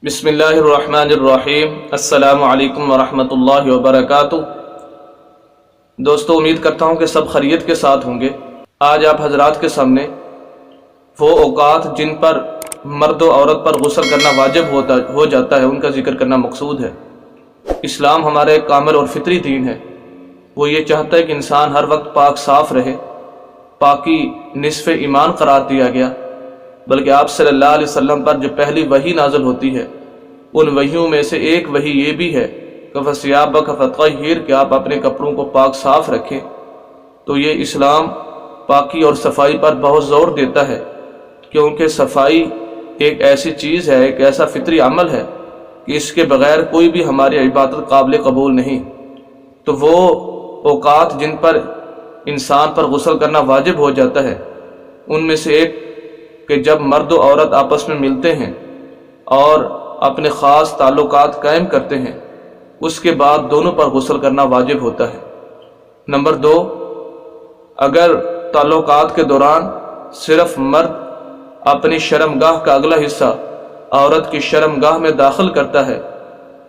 بسم اللہ الرحمن الرحیم۔ السلام علیکم ورحمۃ اللہ وبرکاتہ۔ دوستو، امید کرتا ہوں کہ سب خیریت کے ساتھ ہوں گے۔ آج آپ حضرات کے سامنے وہ اوقات جن پر مرد و عورت پر غسل کرنا واجب ہو جاتا ہے ان کا ذکر کرنا مقصود ہے۔ اسلام ہمارا ایک کامل اور فطری دین ہے۔ وہ یہ چاہتا ہے کہ انسان ہر وقت پاک صاف رہے۔ پاکی نصف ایمان قرار دیا گیا، بلکہ آپ صلی اللہ علیہ وسلم پر جو پہلی وحی نازل ہوتی ہے ان وحیوں میں سے ایک وحی یہ بھی ہے کہ فَثِيَابَكَ فَطَهِّرْ، کہ آپ اپنے کپڑوں کو پاک صاف رکھیں۔ تو یہ اسلام پاکی اور صفائی پر بہت زور دیتا ہے، کیونکہ صفائی ایک ایسی چیز ہے، ایک ایسا فطری عمل ہے کہ اس کے بغیر کوئی بھی ہماری عبادت قابل قبول نہیں۔ تو وہ اوقات جن پر انسان پر غسل کرنا واجب ہو جاتا ہے ان میں سے ایک کہ جب مرد و عورت آپس میں ملتے ہیں اور اپنے خاص تعلقات قائم کرتے ہیں، اس کے بعد دونوں پر غسل کرنا واجب ہوتا ہے۔ نمبر 2، اگر تعلقات کے دوران صرف مرد اپنی شرمگاہ کا اگلا حصہ عورت کی شرمگاہ میں داخل کرتا ہے،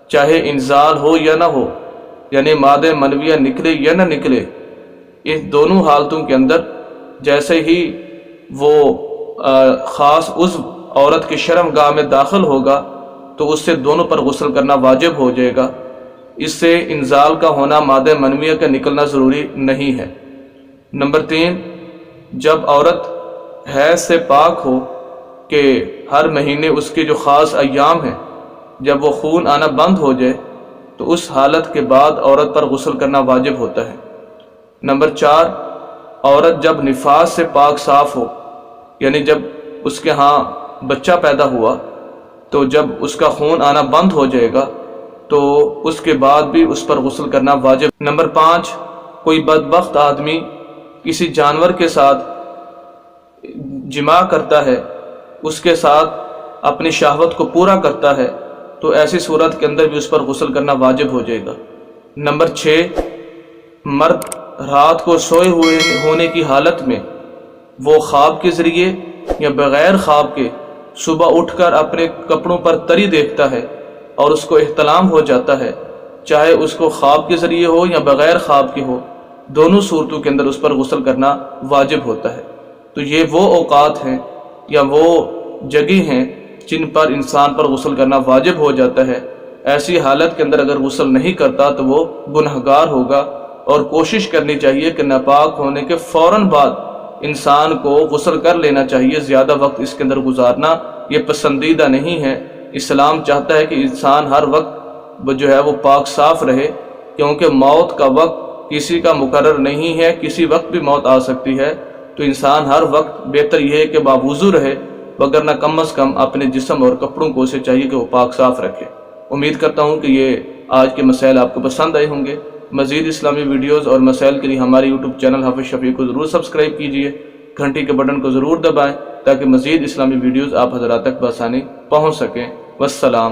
چاہے انزال ہو یا نہ ہو، یعنی مادہ منویہ نکلے یا نہ نکلے، ان دونوں حالتوں کے اندر جیسے ہی وہ خاص عضو عورت کی شرمگاہ میں داخل ہوگا تو اس سے دونوں پر غسل کرنا واجب ہو جائے گا۔ اس سے انزال کا ہونا، مادہ منویہ کا نکلنا ضروری نہیں ہے۔ نمبر 3، جب عورت حیض سے پاک ہو کہ ہر مہینے اس کے جو خاص ایام ہیں جب وہ خون آنا بند ہو جائے تو اس حالت کے بعد عورت پر غسل کرنا واجب ہوتا ہے۔ نمبر 4، عورت جب نفاس سے پاک صاف ہو، یعنی جب اس کے ہاں بچہ پیدا ہوا تو جب اس کا خون آنا بند ہو جائے گا تو اس کے بعد بھی اس پر غسل کرنا واجب۔ نمبر 5، کوئی بدبخت آدمی کسی جانور کے ساتھ جماع کرتا ہے، اس کے ساتھ اپنی شہوت کو پورا کرتا ہے تو ایسی صورت کے اندر بھی اس پر غسل کرنا واجب ہو جائے گا۔ نمبر 6، مرد رات کو سوئے ہوئے ہونے کی حالت میں وہ خواب کے ذریعے یا بغیر خواب کے صبح اٹھ کر اپنے کپڑوں پر تری دیکھتا ہے اور اس کو احتلام ہو جاتا ہے، چاہے اس کو خواب کے ذریعے ہو یا بغیر خواب کے ہو، دونوں صورتوں کے اندر اس پر غسل کرنا واجب ہوتا ہے۔ تو یہ وہ اوقات ہیں یا وہ جگہ ہیں جن پر انسان پر غسل کرنا واجب ہو جاتا ہے۔ ایسی حالت کے اندر اگر غسل نہیں کرتا تو وہ گنہگار ہوگا، اور کوشش کرنی چاہیے کہ ناپاک ہونے کے فوراً بعد انسان کو غسل کر لینا چاہیے۔ زیادہ وقت اس کے اندر گزارنا یہ پسندیدہ نہیں ہے۔ اسلام چاہتا ہے کہ انسان ہر وقت جو ہے وہ پاک صاف رہے، کیونکہ موت کا وقت کسی کا مقرر نہیں ہے، کسی وقت بھی موت آ سکتی ہے۔ تو انسان ہر وقت بہتر یہ ہے کہ باوضو رہے، وگرنہ کم از کم اپنے جسم اور کپڑوں کو اسے چاہیے کہ وہ پاک صاف رکھے۔ امید کرتا ہوں کہ یہ آج کے مسائل آپ کو پسند آئے ہوں گے۔ مزید اسلامی ویڈیوز اور مسائل کے لیے ہمارے یوٹیوب چینل حافظ شفیع کو ضرور سبسکرائب کیجیے، گھنٹی کے بٹن کو ضرور دبائیں تاکہ مزید اسلامی ویڈیوز آپ حضرات تک بآسانی پہنچ سکیں۔ والسلام۔